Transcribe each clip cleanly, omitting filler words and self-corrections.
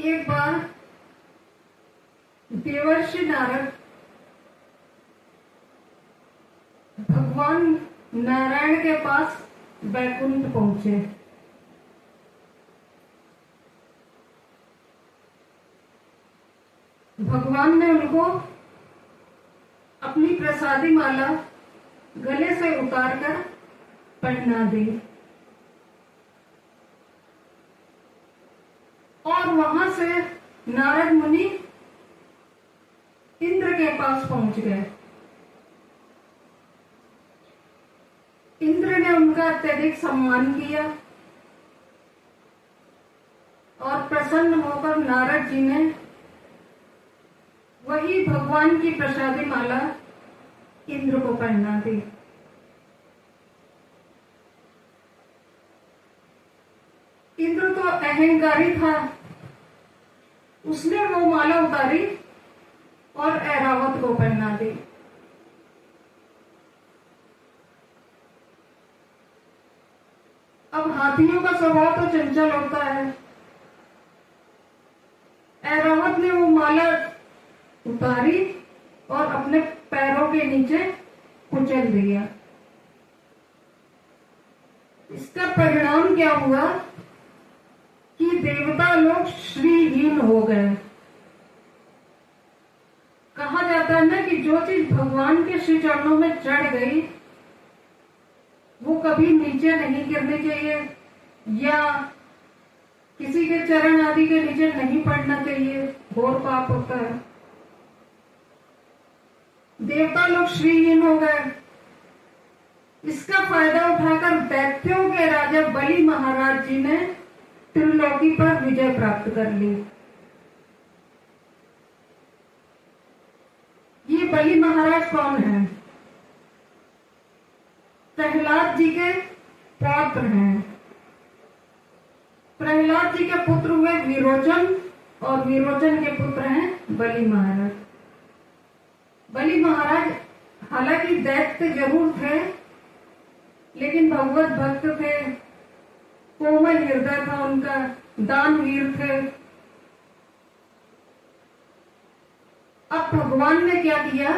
एक बार देवर्षि नारद भगवान नारायण के पास वैकुंठ पहुंचे। भगवान ने उनको अपनी प्रसादी माला गले से उतारकर पहना दी और वहां से नारद मुनि इंद्र के पास पहुंच गए। इंद्र ने उनका अत्यधिक सम्मान किया और प्रसन्न होकर नारद जी ने वही भगवान की प्रसादी माला इंद्र को पहना दी। इंद्र तो अहंकारी था, उसने वो माला उतारी और ऐरावत को पहना दी। अब हाथियों का स्वभाव तो चंचल होता है। ऐरावत ने वो माला उतारी और अपने पैरों के नीचे कुचल दिया। इसका परिणाम क्या हुआ कि देवता लोग श्रीहीन हो गए। कहा जाता है ना कि जो चीज भगवान के श्री चरणों में चढ़ गई वो कभी नीचे नहीं गिरनी चाहिए या किसी के चरण आदि के नीचे नहीं पड़ना चाहिए, घोर पाप होता है। देवता लोग श्रीहीन हो गए। इसका फायदा उठाकर दैत्यों के राजा बलि महाराज जी ने त्रिलोकी पर विजय प्राप्त कर ली। ये बलि महाराज कौन है? प्रहलाद जी के पौत्र हैं। प्रहलाद जी के पुत्र हुए विरोचन और विरोचन के पुत्र हैं बलि महाराज। बलि महाराज हालांकि दैत्य जरूर थे, लेकिन भगवत भक्त थे, कोमल हृदय था उनका, दानवीर थे। अब भगवान ने क्या किया?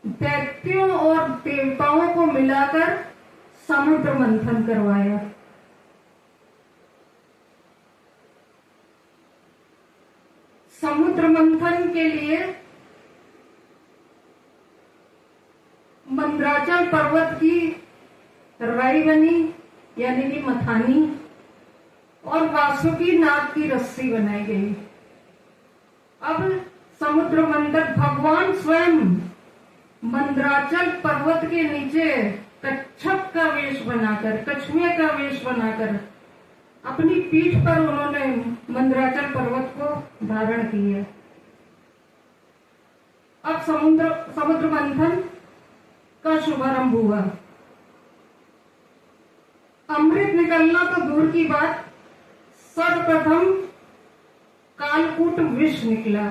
दैत्यों और देवताओं को मिलाकर समुद्र मंथन करवाया। समुद्र मंथन के लिए मंदराचल पर्वत की राई बनी, यानी कि मथानी, और वासुकी नाग की रस्सी बनाई गई। अब समुद्र मंथन भगवान स्वयं मंदराचल पर्वत के नीचे कच्छप का वेश बनाकर, कछुए का वेश बनाकर अपनी पीठ पर उन्होंने मंदराचल पर्वत को धारण किया। अब समुद्र मंथन का शुभारंभ हुआ। अमृत निकलना तो दूर की बात, सर्वप्रथम कालकूट विष निकला।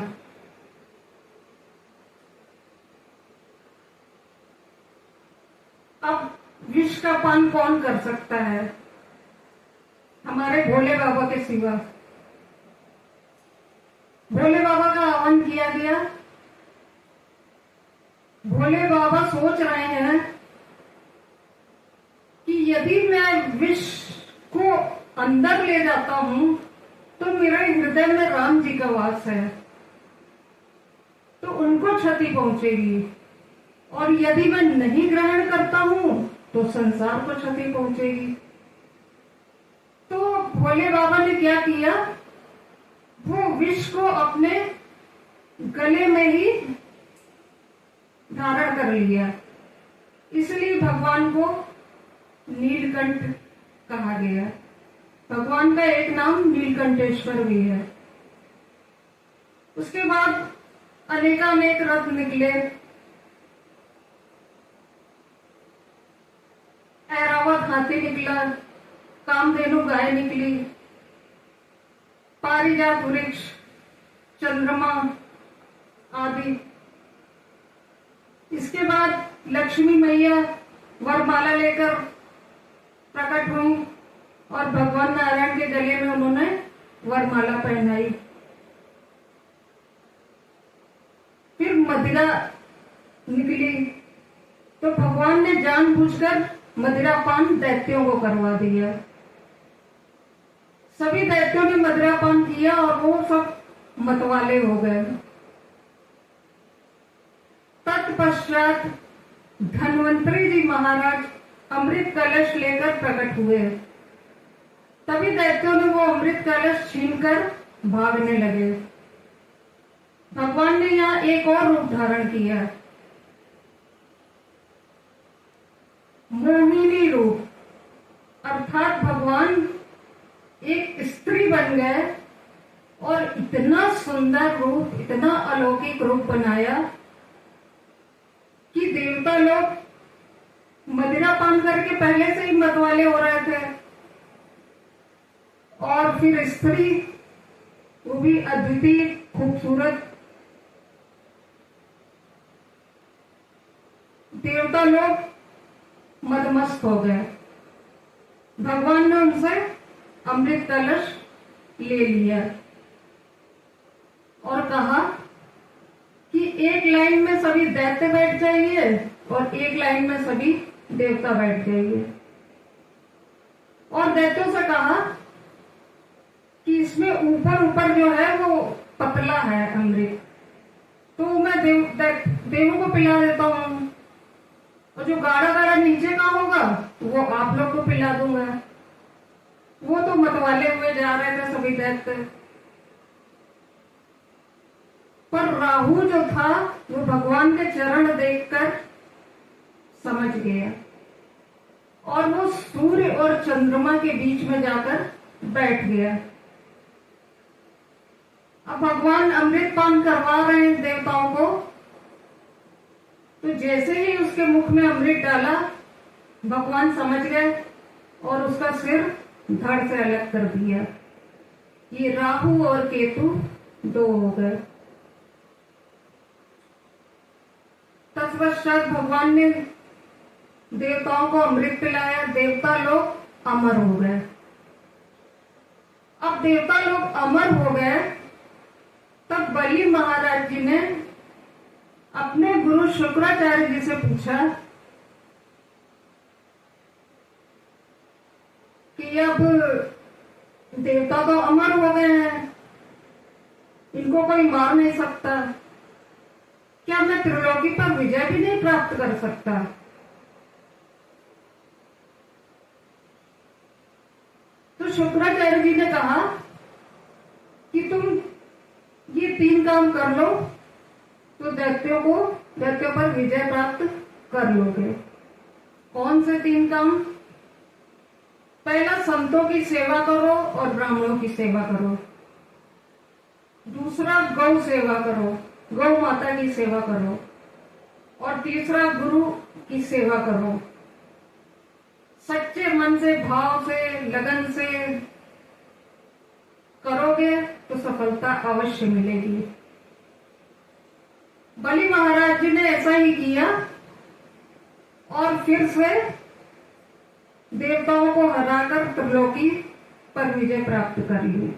अब विष का पान कौन कर सकता है हमारे भोले बाबा के सिवा? भोले बाबा का आह्वान किया गया। भोले बाबा सोच रहे हैं कि यदि मैं विष को अंदर ले जाता हूं तो मेरे हृदय में राम जी का वास है, तो उनको क्षति पहुंचेगी, और यदि मैं नहीं ग्रहण करता हूं तो संसार को क्षति पहुंचेगी। तो भोले बाबा ने क्या किया? वो विष को अपने गले में ही धारण कर लिया। इसलिए भगवान को नीलकंठ कहा गया। भगवान का एक नाम नीलकंठेश्वर भी है। उसके बाद अनेकानेक रथ निकले। ऐरावत हाथी निकला, कामधेनु गाय निकली, पारिजात वृक्ष, चंद्रमा आदि। इसके बाद लक्ष्मी मैया वरमाला लेकर प्रकट हुई और भगवान नारायण के गले में उन्होंने वरमाला पहनाई। फिर मदिरा निकली तो भगवान ने जानबूझकर मदिरापान दैत्यों को करवा दिया। सभी दैत्यों ने मदिरापान किया और वो सब मतवाले हो गए। तत्पश्चात धन्वंतरी जी महाराज अमृत कलश लेकर प्रकट हुए। तभी दैत्यों ने वो अमृत कलश छीनकर भागने लगे। भगवान ने यहाँ एक और रूप धारण किया, मोहिनी रूप, अर्थात भगवान एक स्त्री बन गए और इतना सुंदर रूप, इतना अलौकिक रूप बनाया कि देवता लोग मदिरा पान करके पहले से ही मतवाले हो रहे थे और फिर स्त्री, वो भी अद्वितीय खूबसूरत, देवता लोग मदमस्त हो गए। भगवान ने उनसे अमृत कलश ले लिया और कहा कि एक लाइन में सभी दैत्य बैठ जाइए और एक लाइन में सभी देवता बैठ जाइए। और दैत्यों से कहा कि इसमें ऊपर ऊपर जो है वो पतला है अमृत, तो मैं देवों को पिला देता हूँ, और जो गाढ़ा गाढ़ा नीचे का होगा वो आप लोग को पिला दूंगा। वो तो मतवाले हुए जा रहे थे सभी दैत्य, पर राहु जो था वो भगवान के चरण देखकर समझ गया और वो सूर्य और चंद्रमा के बीच में जाकर बैठ गया। अब भगवान अमृत पान करवा रहे हैं देवताओं को, तो जैसे ही उसके मुख में अमृत डाला भगवान समझ गए और उसका सिर धड़ से अलग कर दिया। ये राहु और केतु दो हो गए। तत्पश्चात भगवान ने देवताओं को अमृत पिलाया, देवता लोग अमर हो गए। अब देवता लोग अमर हो गए, तब बलि महाराज जी ने अपने गुरु शुक्राचार्य जी से पूछा कि अब देवता तो अमर हो गए हैं, इनको कोई मार नहीं सकता, क्या मैं त्रिलोकी पर विजय भी नहीं प्राप्त कर सकता? तो शुक्राचार्य जी ने कहा कि तुम ये 3 काम कर लो तो दैत्यों पर विजय प्राप्त कर लोगे। कौन से 3 काम? पहला, संतों की सेवा करो और ब्राह्मणों की सेवा करो। दूसरा, गौ सेवा करो, गौ माता की सेवा करो। और तीसरा, गुरु की सेवा करो। सच्चे मन से, भाव से, लगन से करोगे तो सफलता अवश्य मिलेगी। बलि महाराज जी ने ऐसा ही किया और फिर से देवताओं को हराकर त्रिलोकी पर विजय प्राप्त कर ली।